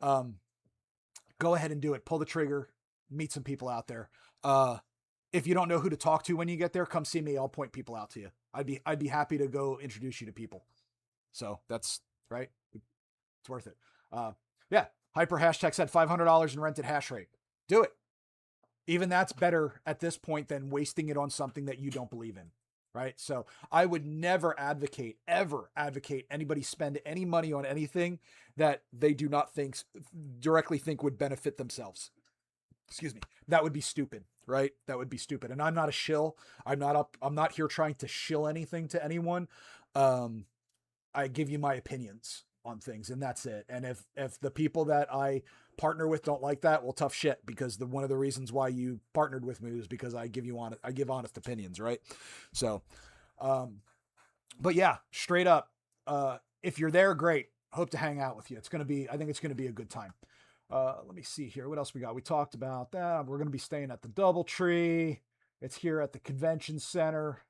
Go ahead and do it. Pull the trigger, meet some people out there. If you don't know who to talk to when you get there, come see me. I'll point people out to you. I'd be happy to go introduce you to people. So that's right. It's worth it. Yeah. Hyper hashtag said $500 in rented hash rate. Do it. Even that's better at this point than wasting it on something that you don't believe in. Right. So I would never ever advocate anybody spend any money on anything that they do not directly think would benefit themselves. Excuse me. That would be stupid. Right. That would be stupid. And I'm not a shill. I'm not here trying to shill anything to anyone. I give you my opinions on things and that's it. And if the people that I partner with don't like that, well, tough shit, because one of the reasons why you partnered with me is because I give honest opinions. Right. So, but yeah, straight up, if you're there, great. Hope to hang out with you. I think it's going to be a good time. Let me see here. What else we got? We talked about that. We're going to be staying at the DoubleTree. It's here at the convention center.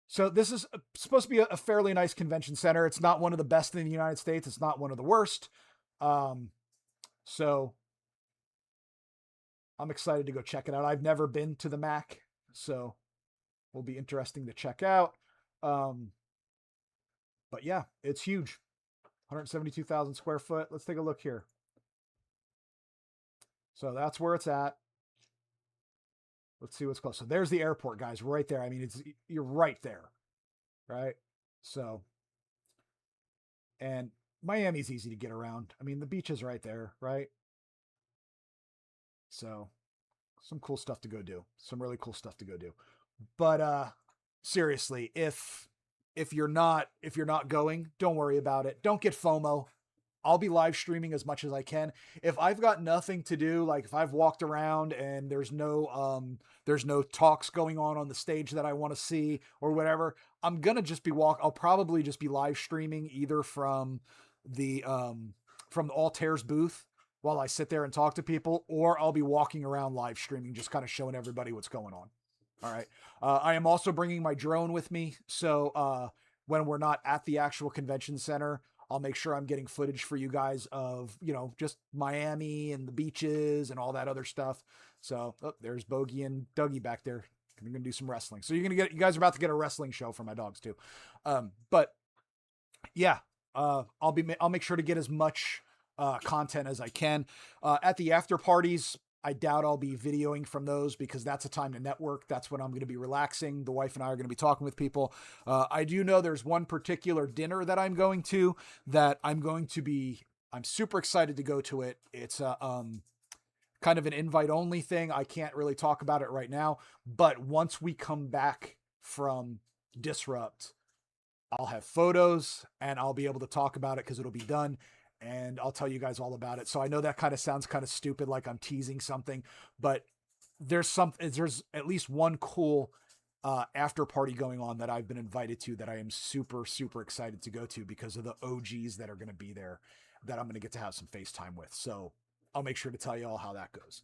So this is supposed to be a fairly nice convention center. It's not one of the best in the United States. It's not one of the worst. So I'm excited to go check it out. I've never been to the Mac, so will be interesting to check out. But yeah, it's huge. 172,000 square foot. Let's take a look here. So that's where it's at. Let's see what's close. So there's the airport, guys, right there. I mean, you're right there, right? So, and Miami's easy to get around. I mean, the beach is right there, right? So, some cool stuff to go do. Some really cool stuff to go do. But seriously, if you're not going, don't worry about it. Don't get FOMO. I'll be live streaming as much as I can. If I've got nothing to do, like if I've walked around and there's no talks going on the stage that I want to see or whatever, I'm going to just be I'll probably just be live streaming either from the Altair's booth while I sit there and talk to people, or I'll be walking around live streaming, just kind of showing everybody what's going on. All right. I am also bringing my drone with me. So, when we're not at the actual convention center, I'll make sure I'm getting footage for you guys of, just Miami and the beaches and all that other stuff. So there's Bogey and Dougie back there. We're going to do some wrestling. So you guys are about to get a wrestling show for my dogs too. But yeah, I'll make sure to get as much content as I can. At the after parties, I doubt I'll be videoing from those because that's a time to network. That's when I'm going to be relaxing. The wife and I are going to be talking with people. I do know there's one particular dinner that I'm going to I'm super excited to go to it. It's a, kind of an invite only thing. I can't really talk about it right now, but once we come back from Disrupt, I'll have photos and I'll be able to talk about it because it'll be done and I'll tell you guys all about it. So I know that kind of sounds kind of stupid, like I'm teasing something, but there's at least one cool after party going on that I've been invited to that I am super, super excited to go to because of the OGs that are going to be there that I'm going to get to have some FaceTime with. So I'll make sure to tell you all how that goes.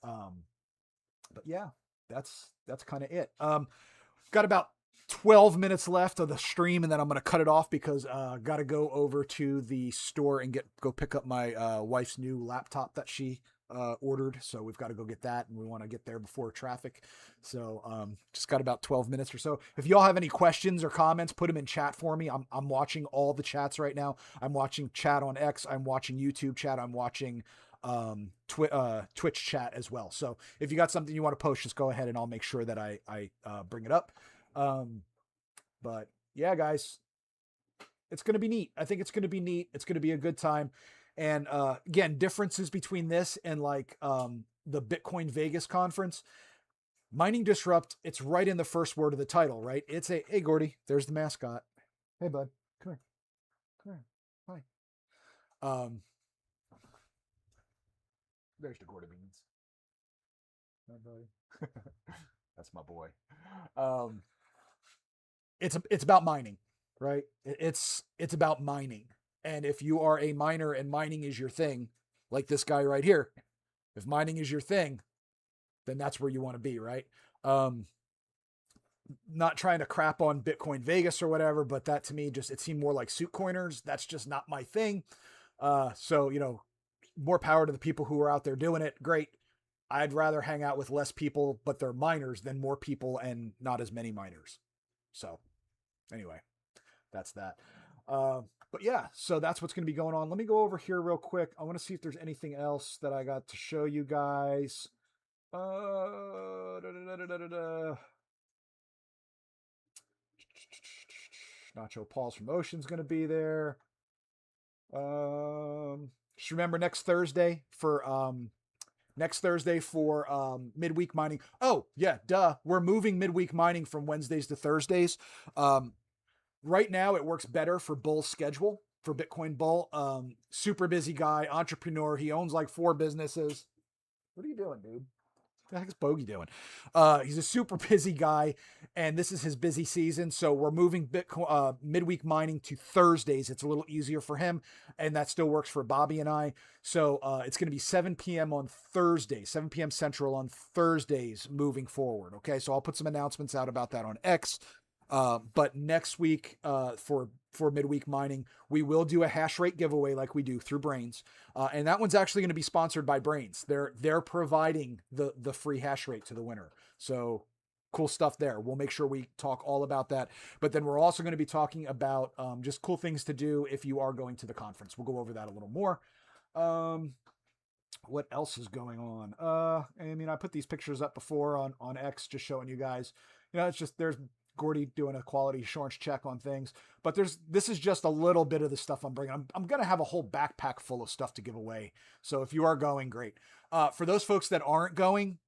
But yeah, that's kind of it. Got about 12 minutes left of the stream and then I'm going to cut it off because got to go over to the store and go pick up my wife's new laptop that she ordered. So we've got to go get that and we want to get there before traffic. So just got about 12 minutes or so. If y'all have any questions or comments, put them in chat for me. I'm watching all the chats right now. I'm watching chat on X. I'm watching YouTube chat. I'm watching Twitch chat as well. So if you got something you want to post, just go ahead and I'll make sure that I bring it up. But yeah, guys, it's going to be neat. I think it's going to be neat. It's going to be a good time. And, again, differences between this and like, the Bitcoin Vegas conference, Mining Disrupt. It's right in the first word of the title, right? It's hey, Gordy, there's the mascot. Hey, bud, come here. Hi. There's the Gordy Beans. Hi, buddy. That's my boy. It's about mining, right? It's about mining. And if you are a miner and mining is your thing, like this guy right here, if mining is your thing, then that's where you want to be, right? Not trying to crap on Bitcoin Vegas or whatever, but that to me it seemed more like suit coiners. That's just not my thing. So, more power to the people who are out there doing it. Great. I'd rather hang out with less people, but they're miners than more people and not as many miners. So anyway, that's that. But yeah, so that's what's going to be going on. Let me go over here real quick. I want to see if there's anything else that I got to show you guys. Nacho Paul's Promotion's going to be there. Just remember next Thursday for midweek mining. Oh yeah, duh. We're moving midweek mining from Wednesdays to Thursdays. Right now it works better for Bull's schedule, for Bitcoin Bull. Super busy guy, entrepreneur. He owns like 4 businesses. What are you doing, dude? What the heck is Bogey doing? He's a super busy guy, and this is his busy season. So we're moving Bitcoin midweek mining to Thursdays. It's a little easier for him, and that still works for Bobby and I. So it's going to be 7 p.m. on Thursday, 7 p.m. Central on Thursdays moving forward. Okay, so I'll put some announcements out about that on X. But next week, for midweek mining, we will do a hash rate giveaway like we do through Brains. And that one's actually going to be sponsored by Brains. They're providing the free hash rate to the winner. So cool stuff there. We'll make sure we talk all about that. But then we're also going to be talking about, just cool things to do if you are going to the conference. We'll go over that a little more. What else is going on? I mean, I put these pictures up before on X, just showing you guys, it's just, there's Gordy doing a quality assurance check on things, but this is just a little bit of the stuff I'm bringing. I'm going to have a whole backpack full of stuff to give away. So if you are going, great. For those folks that aren't going,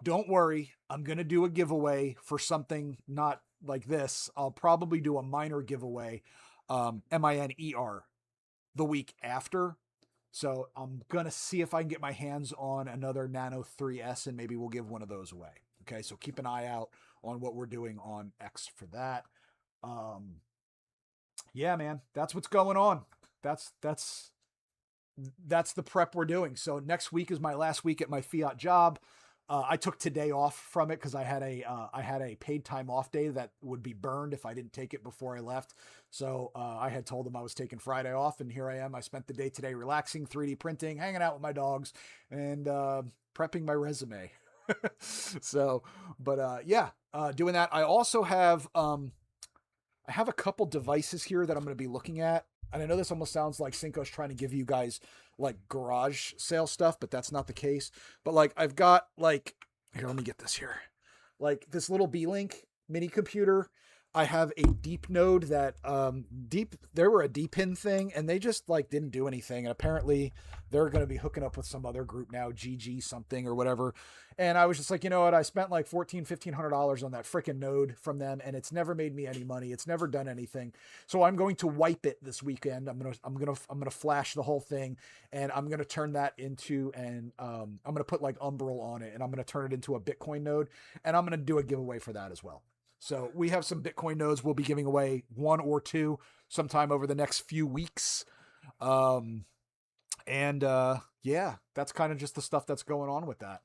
don't worry. I'm going to do a giveaway for something not like this. I'll probably do a minor giveaway, MINER, the week after. So I'm going to see if I can get my hands on another Nano 3S and maybe we'll give one of those away. Okay. So keep an eye out on what we're doing on X for that. Yeah, man, that's what's going on. That's the prep we're doing. So next week is my last week at my fiat job. I took today off from it because I had a paid time off day that would be burned if I didn't take it before I left. So I had told them I was taking Friday off, and here I am. I spent the day today relaxing, 3D printing, hanging out with my dogs, and prepping my resume. So, but yeah, doing that. I also have I have a couple devices here that I'm going to be looking at. And I know this almost sounds like Cinco's trying to give you guys like garage sale stuff, but that's not the case. But like I've got like here, let me get this here. Like this little B-Link mini computer. I have a deep node that they were a D-pin thing and they just like didn't do anything. And apparently they're going to be hooking up with some other group now, GG something or whatever. And I was just like, you know what? I spent like $1,500 on that freaking node from them and it's never made me any money. It's never done anything. So I'm going to wipe it this weekend. I'm going to flash the whole thing and I'm going to turn that into I'm going to put like Umbrel on it and I'm going to turn it into a Bitcoin node and I'm going to do a giveaway for that as well. So we have some Bitcoin nodes we'll be giving away, 1 or 2 sometime over the next few weeks. Yeah, that's kind of just the stuff that's going on with that.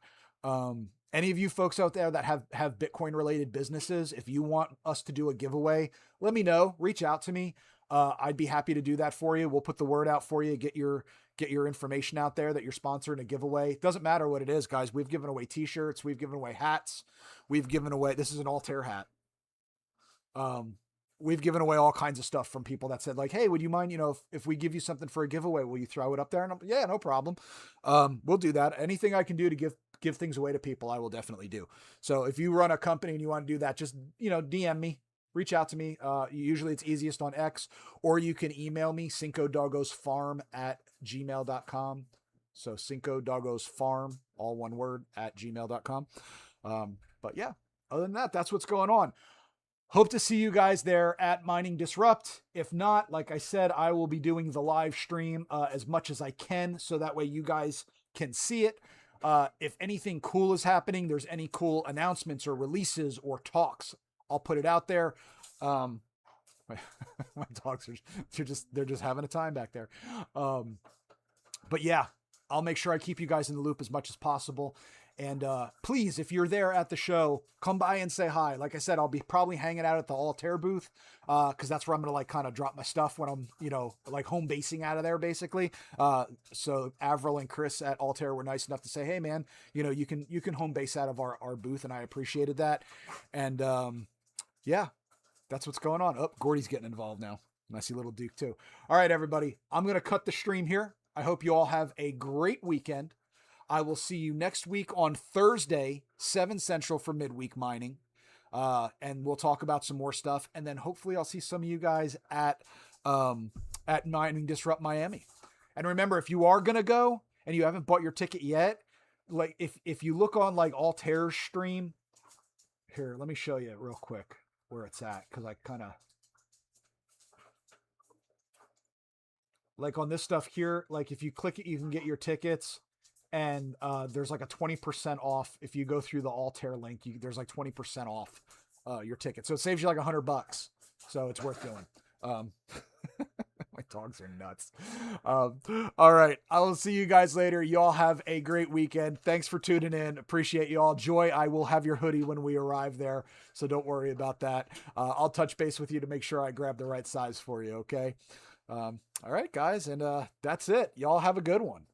Any of you folks out there that have Bitcoin related businesses, if you want us to do a giveaway, let me know, reach out to me. I'd be happy to do that for you. We'll put the word out for you, get your information out there that you're sponsoring a giveaway. It doesn't matter what it is, guys. We've given away t-shirts. We've given away hats. This is an Altair hat. We've given away all kinds of stuff from people that said like, hey, would you mind, if we give you something for a giveaway, will you throw it up there? And yeah, no problem. We'll do that. Anything I can do to give things away to people, I will definitely do. So if you run a company and you want to do that, just, DM me, reach out to me. Usually it's easiest on X, or you can email me, cincodoggosfarm@gmail.com. So Cinco Doggos Farm, all one word, @gmail.com. But yeah, other than that, that's what's going on. Hope to see you guys there at Mining Disrupt. If not, like I said, I will be doing the live stream as much as I can so that way you guys can see it. If anything cool is happening, there's any cool announcements or releases or talks, I'll put it out there. My dogs they're just having a time back there. But yeah, I'll make sure I keep you guys in the loop as much as possible. And please, if you're there at the show, come by and say hi. Like I said, I'll be probably hanging out at the Altair booth because that's where I'm going to like kind of drop my stuff when I'm, like home basing out of there, basically. So Avril and Chris at Altair were nice enough to say, hey, man, you can home base out of our booth. And I appreciated that. And yeah, that's what's going on. Oh, Gordy's getting involved now. And I see little Duke too. All right, everybody, I'm going to cut the stream here. I hope you all have a great weekend. I will see you next week on Thursday, 7 Central for midweek mining. And we'll talk about some more stuff. And then hopefully I'll see some of you guys at Mining Disrupt Miami. And remember, if you are going to go and you haven't bought your ticket yet, like if you look on like Altair's stream here, let me show you real quick where it's at. Cause I kind of like on this stuff here, like if you click it, you can get your tickets. And there's like a 20% off if you go through the Altair link. There's like 20% off your ticket, so it saves you like $100. So it's worth doing. My dogs are nuts. All right, I will see you guys later. Y'all have a great weekend. Thanks for tuning in. Appreciate you all. Joy, I will have your hoodie when we arrive there, so don't worry about that. I'll touch base with you to make sure I grab the right size for you. Okay. All right, guys, and that's it. Y'all have a good one.